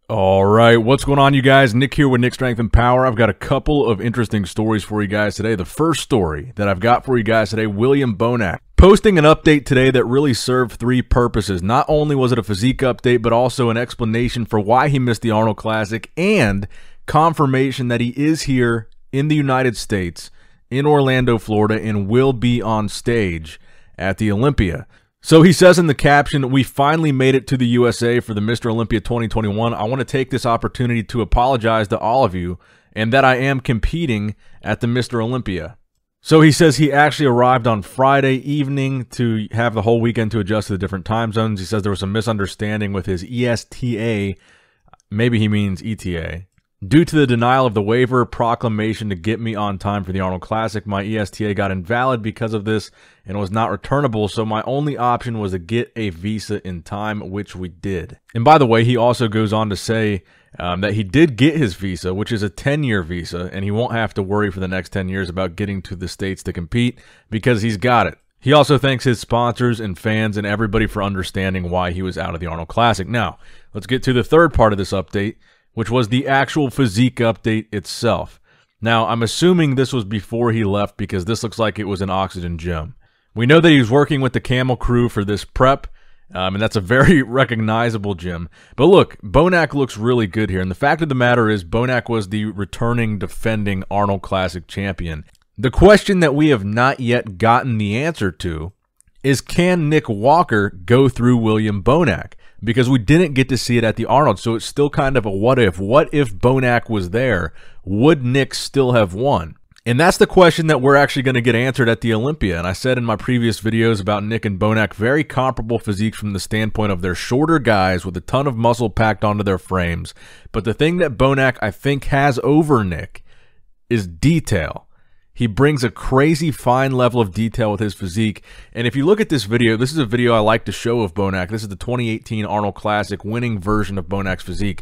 All right, what's going on, you guys? Nick here with Nick Strength and Power. I've got a couple of interesting stories for you guys today. The first story that I've got for you guys today, William Bonac posting an update today that really served three purposes. Not only was it a physique update, but also an explanation for why he missed the Arnold Classic and confirmation that he is here in the United States, in Orlando, Florida, and will be on stage at the Olympia. So he says in the caption, "We finally made it to the USA for the Mr. Olympia 2021. I want to take this opportunity to apologize to all of you and that I am competing at the Mr. Olympia." So he says he actually arrived on Friday evening to have the whole weekend to adjust to the different time zones. He says there was a misunderstanding with his ESTA, maybe he means ETA. "Due to the denial of the waiver proclamation to get me on time for the Arnold Classic, my ESTA got invalid because of this and was not returnable, so my only option was to get a visa in time, which we did." And by the way, he also goes on to say that he did get his visa, which is a 10-year visa, and he won't have to worry for the next 10 years about getting to the States to compete because he's got it. He also thanks his sponsors and fans and everybody for understanding why he was out of the Arnold Classic. Now, let's get to the third part of this update, which was the actual physique update itself. Now, I'm assuming this was before he left because this looks like it was an oxygen gym. We know that he was working with the Camel crew for this prep, and that's a very recognizable gym. But look, Bonac looks really good here, and the fact of the matter is Bonac was the returning, defending Arnold Classic champion. The question that we have not yet gotten the answer to is, can Nick Walker go through William Bonac? Because we didn't get to see it at the Arnold, so it's still kind of a what if. What if Bonac was there? Would Nick still have won? And that's the question that we're actually going to get answered at the Olympia. And I said in my previous videos about Nick and Bonac, very comparable physiques from the standpoint of they're shorter guys with a ton of muscle packed onto their frames. But the thing that Bonac, I think, has over Nick is detail. He brings a crazy fine level of detail with his physique. And if you look at this video, this is a video I like to show of Bonac. This is the 2018 Arnold Classic winning version of Bonac's physique.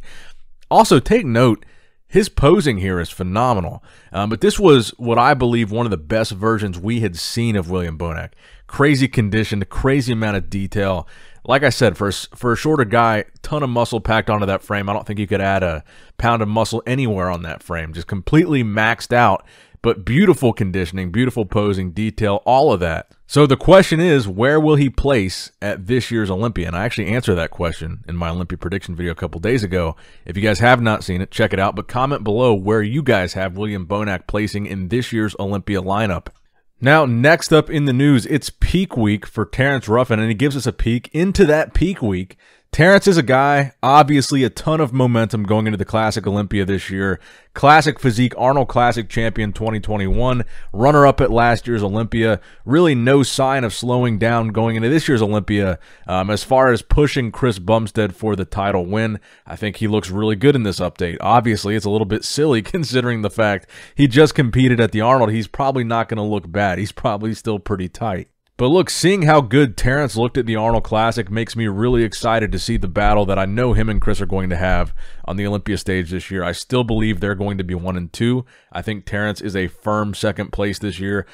Also, take note, his posing here is phenomenal. But this was what I believe one of the best versions we had seen of William Bonac. Crazy condition, crazy amount of detail. Like I said, for a shorter guy, ton of muscle packed onto that frame. I don't think you could add a pound of muscle anywhere on that frame. Just completely maxed out. But beautiful conditioning, beautiful posing, detail, all of that. So the question is, where will he place at this year's Olympia? And I actually answered that question in my Olympia prediction video a couple days ago. If you guys have not seen it, check it out. But comment below where you guys have William Bonac placing in this year's Olympia lineup. Now, next up in the news, it's peak week for Terrence Ruffin, and he gives us a peek into that peak week. Terrence is a guy, obviously a ton of momentum going into the Classic Olympia this year. Classic physique, Arnold Classic champion 2021, runner-up at last year's Olympia. Really no sign of slowing down going into this year's Olympia. As far as pushing Chris Bumstead for the title win, I think he looks really good in this update. Obviously, it's a little bit silly considering the fact he just competed at the Arnold. He's probably not going to look bad. He's probably still pretty tight. But look, seeing how good Terrence looked at the Arnold Classic makes me really excited to see the battle that I know him and Chris are going to have on the Olympia stage this year. I still believe they're going to be 1 and 2. I think Terrence is a firm second place this year.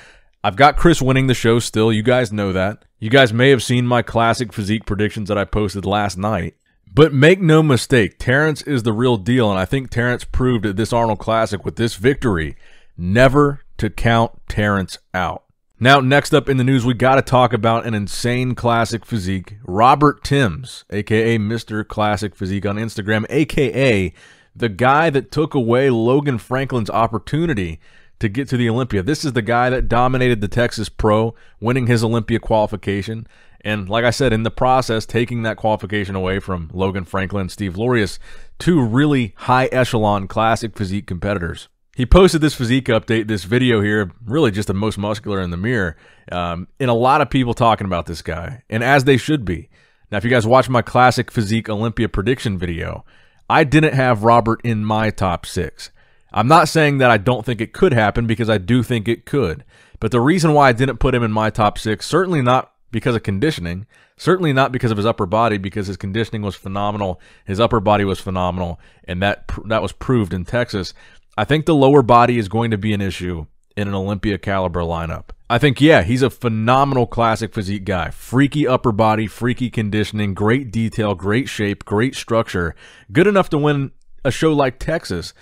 I've got Chris winning the show still. You guys know that. You guys may have seen my classic physique predictions that I posted last night. But make no mistake, Terrence is the real deal, and I think Terrence proved at this Arnold Classic with this victory never to count Terrence out. Now, next up in the news, we got to talk about an insane classic physique, Robert Timms, a.k.a. Mr. Classic Physique on Instagram, a.k.a. the guy that took away Logan Franklin's opportunity to get to the Olympia. This is the guy that dominated the Texas Pro, winning his Olympia qualification, and like I said, in the process, taking that qualification away from Logan Franklin and Steve Lorius, two really high-echelon classic physique competitors. He posted this physique update, this video here, really just the most muscular in the mirror, and a lot of people talking about this guy, and as they should be. Now, if you guys watch my classic physique Olympia prediction video, I didn't have Robert in my top 6. I'm not saying that I don't think it could happen, because I do think it could, but the reason why I didn't put him in my top 6, certainly not because of conditioning, certainly not because of his upper body, because his conditioning was phenomenal, his upper body was phenomenal, and that was proved in Texas. I think the lower body is going to be an issue in an Olympia caliber lineup. I think, yeah, he's a phenomenal classic physique guy. Freaky upper body, freaky conditioning, great detail, great shape, great structure. Good enough to win a show like Texas.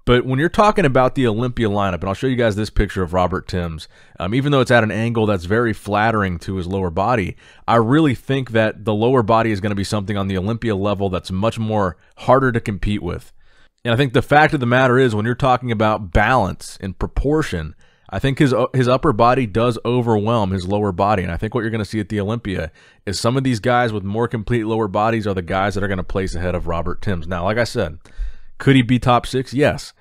But when you're talking about the Olympia lineup, and I'll show you guys this picture of Robert Timms, even though it's at an angle that's very flattering to his lower body, I really think that the lower body is going to be something on the Olympia level that's much more harder to compete with. And I think the fact of the matter is, when you're talking about balance and proportion, I think his upper body does overwhelm his lower body. And I think what you're going to see at the Olympia is some of these guys with more complete lower bodies are the guys that are going to place ahead of Robert Timms. Now, like I said, could he be top 6? Yes.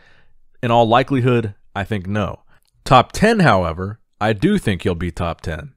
In all likelihood, I think no. Top 10, however, I do think he'll be top 10.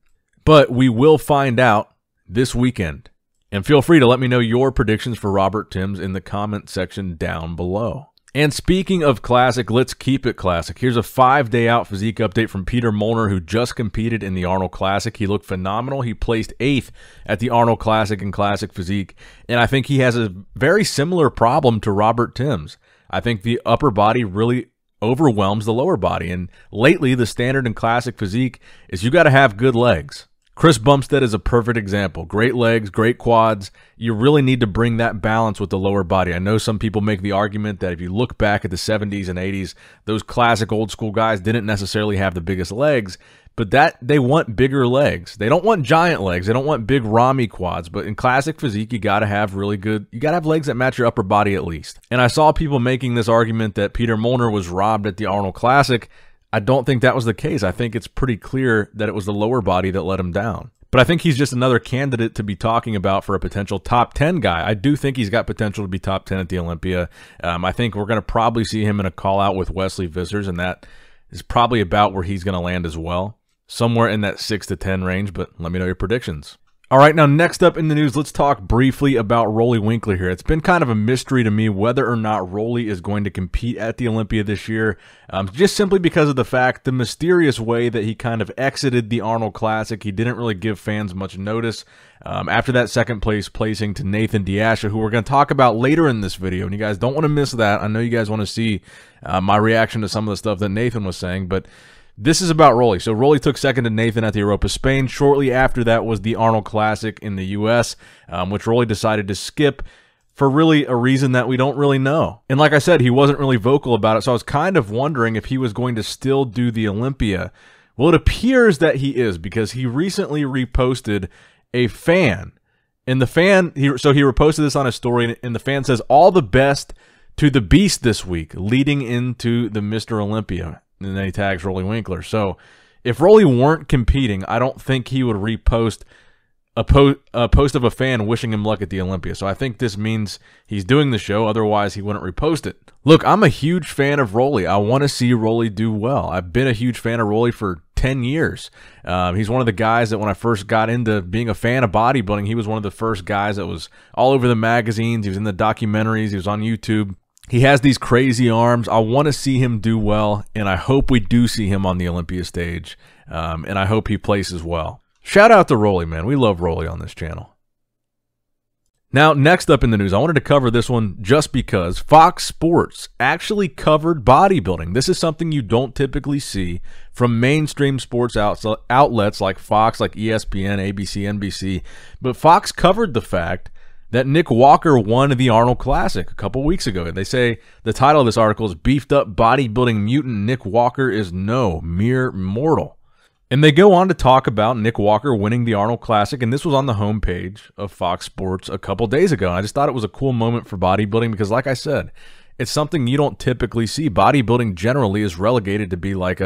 But we will find out this weekend. And feel free to let me know your predictions for Robert Timms in the comment section down below. And speaking of classic, let's keep it classic. Here's a 5-day out physique update from Peter Molnar, who just competed in the Arnold Classic. He looked phenomenal. He placed 8th at the Arnold Classic in Classic Physique. And I think he has a very similar problem to Robert Timms. I think the upper body really overwhelms the lower body. And lately, the standard in Classic Physique is you got to have good legs. Chris Bumstead is a perfect example. Great legs, great quads. You really need to bring that balance with the lower body. I know some people make the argument that if you look back at the 70s and 80s, those classic old school guys didn't necessarily have the biggest legs, but that they want bigger legs. They don't want giant legs. They don't want big Rami quads. But in classic physique, you got to have really good, you got to have legs that match your upper body at least. And I saw people making this argument that Peter Molnar was robbed at the Arnold Classic. I don't think that was the case. I think it's pretty clear that it was the lower body that let him down. But I think he's just another candidate to be talking about for a potential top 10 guy. I do think he's got potential to be top 10 at the Olympia. I think we're going to probably see him in a call-out with Wesley Vissers, and that is probably about where he's going to land as well. Somewhere in that 6 to 10 range, but let me know your predictions. All right, now next up in the news, let's talk briefly about Roelly Winkler here. It's been kind of a mystery to me whether or not Roelly is going to compete at the Olympia this year, just simply because of the fact, the mysterious way that he kind of exited the Arnold Classic. He didn't really give fans much notice after that second place placing to Nathan Asha, who we're going to talk about later in this video, and you guys don't want to miss that. I know you guys want to see my reaction to some of the stuff that Nathan was saying, but this is about Roelly. So Roelly took second to Nathan at the Europa Spain. Shortly after that was the Arnold Classic in the U.S., which Roelly decided to skip for really a reason that we don't really know. And like I said, he wasn't really vocal about it, so I was kind of wondering if he was going to still do the Olympia. Well, it appears that he is, because he recently reposted a fan. And the fan, so he reposted this on his story, and the fan says, "All the best to the Beast this week, leading into the Mr. Olympia." And then he tags Roelly Winkler. So if Roelly weren't competing, I don't think he would repost a post of a fan wishing him luck at the Olympia. So I think this means he's doing the show. Otherwise, he wouldn't repost it. Look, I'm a huge fan of Roelly. I want to see Roelly do well. I've been a huge fan of Roelly for 10 years. He's one of the guys that when I first got into being a fan of bodybuilding, he was one of the first guys that was all over the magazines. He was in the documentaries. He was on YouTube. He has these crazy arms. I want to see him do well, and I hope we do see him on the Olympia stage, and I hope he places well. Shout out to Roelly, man. We love Roelly on this channel. Now, next up in the news, I wanted to cover this one just because Fox Sports actually covered bodybuilding. This is something you don't typically see from mainstream sports outlets like Fox, like ESPN, ABC, NBC, but Fox covered the fact that Nick Walker won the Arnold Classic a couple weeks ago. And they say the title of this article is "Beefed Up Bodybuilding Mutant Nick Walker is No Mere Mortal." And they go on to talk about Nick Walker winning the Arnold Classic, and this was on the homepage of Fox Sports a couple days ago. And I just thought it was a cool moment for bodybuilding because, like I said, it's something you don't typically see. Bodybuilding generally is relegated to be like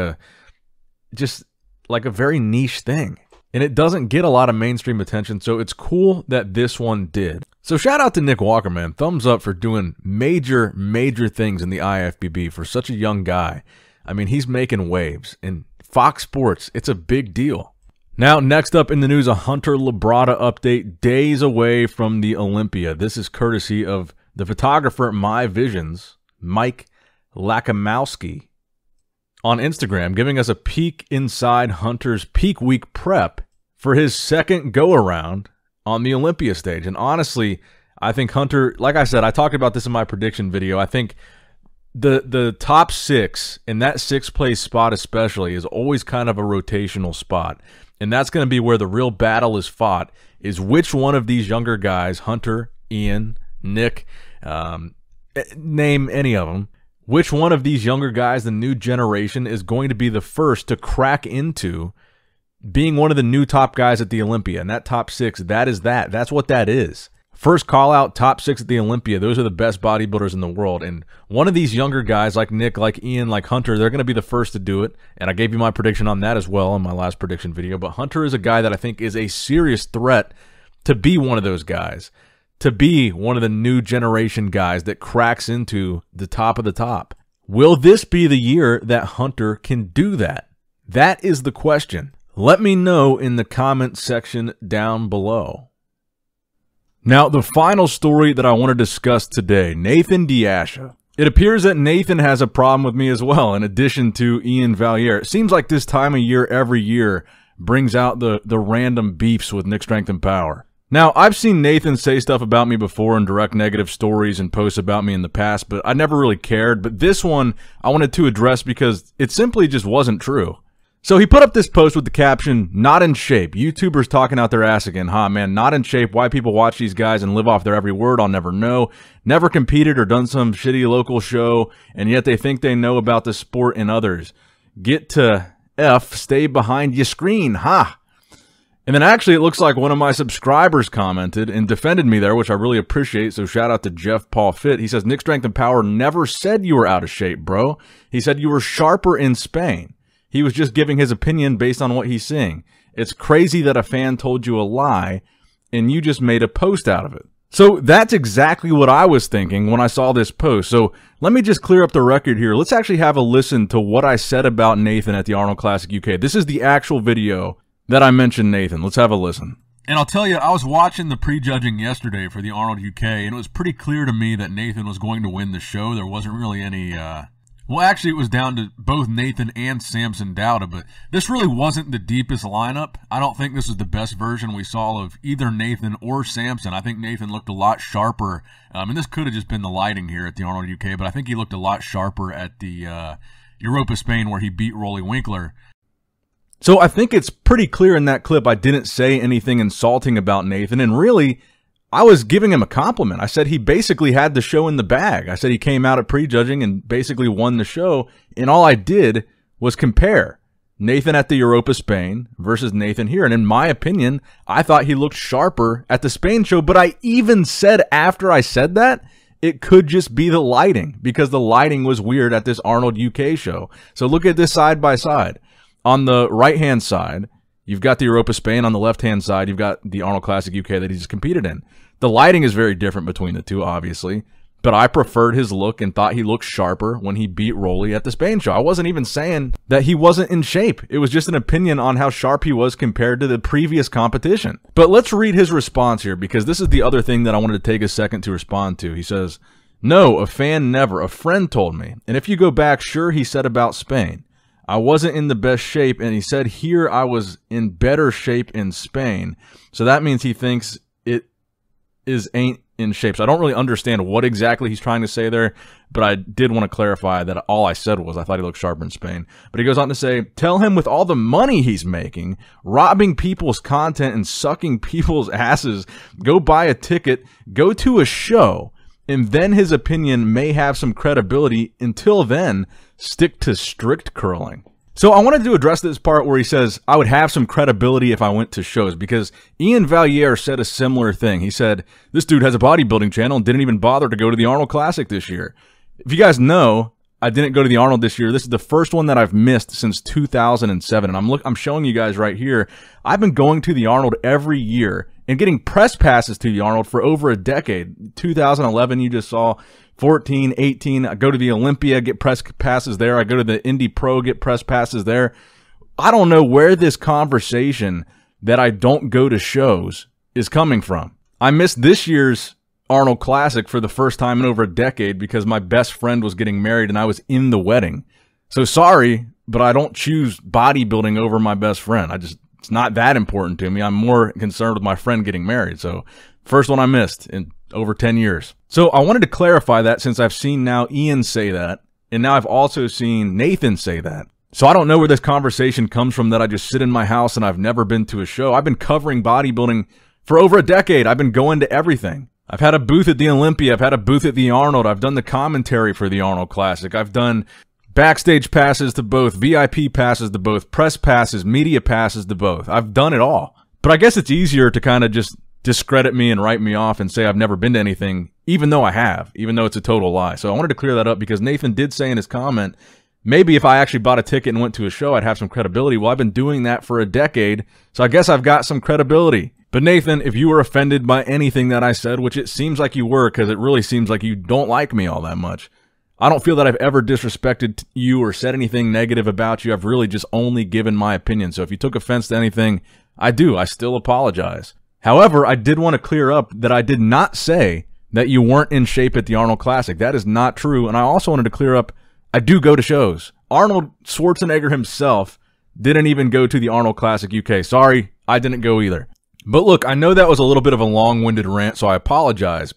just like a very niche thing. And it doesn't get a lot of mainstream attention, so it's cool that this one did. So shout out to Nick Walker, man. Thumbs up for doing major, major things in the IFBB for such a young guy. I mean, he's making waves. And Fox Sports, it's a big deal. Now, next up in the news, a Hunter Labrada update days away from the Olympia. This is courtesy of the photographer My Visions, Mike Lakamowski, on Instagram, giving us a peek inside Hunter's peak week prep for his second go-around on the Olympia stage. And honestly, I think Hunter, like I said, I talked about this in my prediction video. I think the top 6, and that 6th place spot especially, is always kind of a rotational spot. And that's going to be where the real battle is fought, is which one of these younger guys, Hunter, Ian, Nick, name any of them, which one of these younger guys, the new generation, is going to be the first to crack into being one of the new top guys at the Olympia. And that top 6, that's what that is. First call out, top 6 at the Olympia. Those are the best bodybuilders in the world. And one of these younger guys like Nick, like Ian, like Hunter, they're going to be the first to do it. And I gave you my prediction on that as well in my last prediction video. But Hunter is a guy that I think is a serious threat to be one of those guys, to be one of the new generation guys that cracks into the top of the top. Will this be the year that Hunter can do that? That is the question. Let me know in the comment section down below. Now, the final story that I want to discuss today, Nathan Asha. It appears that Nathan has a problem with me as well, in addition to Ian Valier. It seems like this time of year, every year, brings out the random beefs with Nick Strength and Power. Now, I've seen Nathan say stuff about me before in direct negative stories and posts about me in the past, but I never really cared. But this one, I wanted to address because it simply just wasn't true. So he put up this post with the caption, "Not in shape. YouTubers talking out their ass again. Huh, man, not in shape. Why people watch these guys and live off their every word, I'll never know. Never competed or done some shitty local show, and yet they think they know about the sport and others. Get to F, stay behind your screen, huh?" And then actually it looks like one of my subscribers commented and defended me there, which I really appreciate, so shout out to Jeff Paul Fit. He says, "Nick Strength and Power never said you were out of shape, bro. He said you were sharper in Spain. He was just giving his opinion based on what he's seeing. It's crazy that a fan told you a lie and you just made a post out of it." So that's exactly what I was thinking when I saw this post. So let me just clear up the record here. Let's actually have a listen to what I said about Nathan at the Arnold Classic UK. This is the actual video that I mentioned Nathan. Let's have a listen. And I'll tell you, I was watching the prejudging yesterday for the Arnold UK, and it was pretty clear to me that Nathan was going to win the show. There wasn't really any... Well, actually, it was down to both Nathan and Samson Dowda, but this really wasn't the deepest lineup. I don't think this was the best version we saw of either Nathan or Samson. I think Nathan looked a lot sharper, and this could have just been the lighting here at the Arnold UK, but I think he looked a lot sharper at the Europa Spain where he beat Roelly Winkler. So I think it's pretty clear in that clip I didn't say anything insulting about Nathan, and really, I was giving him a compliment. I said he basically had the show in the bag. I said he came out at prejudging and basically won the show, and all I did was compare Nathan at the Europa Spain versus Nathan here. And in my opinion, I thought he looked sharper at the Spain show, but I even said after I said that, it could just be the lighting because the lighting was weird at this Arnold UK show. So look at this side by side. On the right-hand side, you've got the Europa Spain. On the left-hand side, you've got the Arnold Classic UK that he just competed in. The lighting is very different between the two, obviously, but I preferred his look and thought he looked sharper when he beat Roelly at the Spain show. I wasn't even saying that he wasn't in shape. It was just an opinion on how sharp he was compared to the previous competition. But let's read his response here, because this is the other thing that I wanted to take a second to respond to. He says, "No, a fan never. A friend told me. And if you go back, sure, he said about Spain. I wasn't in the best shape, and he said here I was in better shape in Spain. So that means he thinks it ain't in shape." So I don't really understand what exactly he's trying to say there, but I did want to clarify that all I said was I thought he looked sharper in Spain. But he goes on to say, "Tell him with all the money he's making, robbing people's content and sucking people's asses, go buy a ticket, go to a show, and then his opinion may have some credibility. Until then, stick to strict curling." So I wanted to address this part where he says, I would have some credibility if I went to shows, because Ian Valier said a similar thing. He said, this dude has a bodybuilding channel and didn't even bother to go to the Arnold Classic this year. If you guys know, I didn't go to the Arnold this year. This is the first one that I've missed since 2007. And I'm showing you guys right here. I've been going to the Arnold every year and getting press passes to the Arnold for over a decade. 2011, you just saw. 14, 18, I go to the Olympia, get press passes there. I go to the Indie Pro, get press passes there. I don't know where this conversation that I don't go to shows is coming from. I missed this year's Arnold Classic for the first time in over a decade because my best friend was getting married and I was in the wedding. So sorry, but I don't choose bodybuilding over my best friend. It's not that important to me. I'm more concerned with my friend getting married. So first one I missed in over 10 years. So I wanted to clarify that since I've seen now Ian say that, and now I've also seen Nathan say that. So I don't know where this conversation comes from that I just sit in my house and I've never been to a show. I've been covering bodybuilding for over a decade. I've been going to everything. I've had a booth at the Olympia. I've had a booth at the Arnold. I've done the commentary for the Arnold Classic. I've done backstage passes to both, VIP passes to both, press passes, media passes to both. I've done it all. But I guess it's easier to kind of just discredit me and write me off and say I've never been to anything, even though I have, even though it's a total lie. So I wanted to clear that up because Nathan did say in his comment, maybe if I actually bought a ticket and went to a show, I'd have some credibility. Well, I've been doing that for a decade, so I guess I've got some credibility. But Nathan, if you were offended by anything that I said, which it seems like you were, because it really seems like you don't like me all that much, I don't feel that I've ever disrespected you or said anything negative about you. I've really just only given my opinion. So if you took offense to anything, I still apologize. However, I did want to clear up that I did not say that you weren't in shape at the Arnold Classic. That is not true. And I also wanted to clear up, I do go to shows. Arnold Schwarzenegger himself didn't even go to the Arnold Classic UK. Sorry, I didn't go either. But look, I know that was a little bit of a long-winded rant, so I apologize.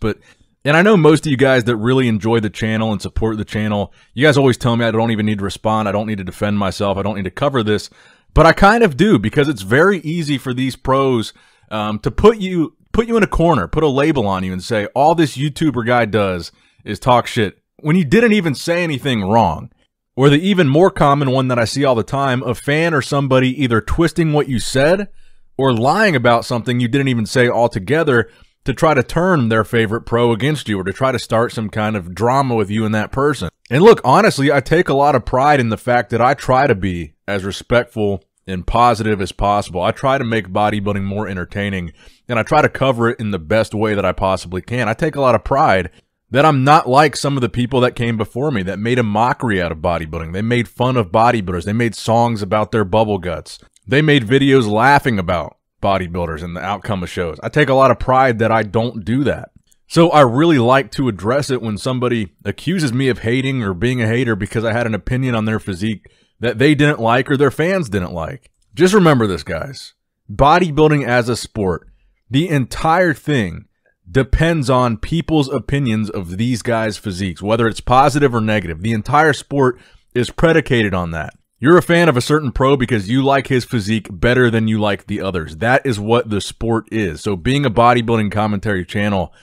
And I know most of you guys that really enjoy the channel and support the channel, you guys always tell me I don't even need to respond. I don't need to defend myself. I don't need to cover this. But I kind of do, because it's very easy for these pros to put you in a corner, put a label on you and say, all this YouTuber guy does is talk shit, when you didn't even say anything wrong. Or the even more common one that I see all the time, a fan or somebody either twisting what you said or lying about something you didn't even say altogether to try to turn their favorite pro against you or to try to start some kind of drama with you and that person. And look, honestly, I take a lot of pride in the fact that I try to be as respectful and positive as possible. I try to make bodybuilding more entertaining, and I try to cover it in the best way that I possibly can. I take a lot of pride that I'm not like some of the people that came before me that made a mockery out of bodybuilding. They made fun of bodybuilders. They made songs about their bubble guts. They made videos laughing about bodybuilders and the outcome of shows. I take a lot of pride that I don't do that. So I really like to address it when somebody accuses me of hating or being a hater because I had an opinion on their physique that they didn't like or their fans didn't like. Just remember this, guys. Bodybuilding as a sport, the entire thing depends on people's opinions of these guys' physiques, whether it's positive or negative. The entire sport is predicated on that. You're a fan of a certain pro because you like his physique better than you like the others. That is what the sport is. So being a bodybuilding commentary channel,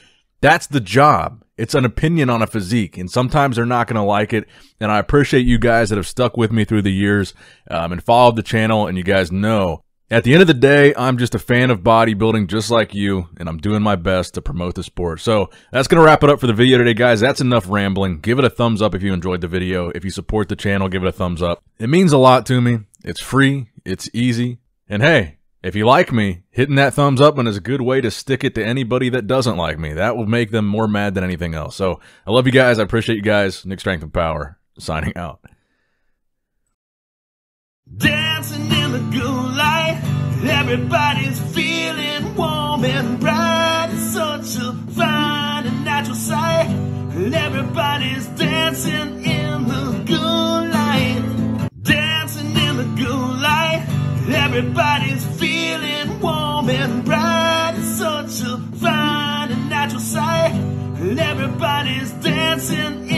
that's the job. It's an opinion on a physique, and sometimes they're not going to like it. And I appreciate you guys that have stuck with me through the years and followed the channel, and you guys know, at the end of the day, I'm just a fan of bodybuilding just like you, and I'm doing my best to promote the sport. So that's going to wrap it up for the video today, guys. That's enough rambling. Give it a thumbs up if you enjoyed the video. If you support the channel, give it a thumbs up. It means a lot to me. It's free. It's easy. And hey, if you like me, hitting that thumbs up is a good way to stick it to anybody that doesn't like me. That will make them more mad than anything else. So I love you guys. I appreciate you guys. Nick Strength and Power, signing out. Dancing in the good light, everybody's feeling warm and bright. It's such a fine and natural sight, and everybody's dancing in the good light. Dancing in the good light, everybody's feeling warm and bright. It's such a fine and natural sight, and everybody's dancing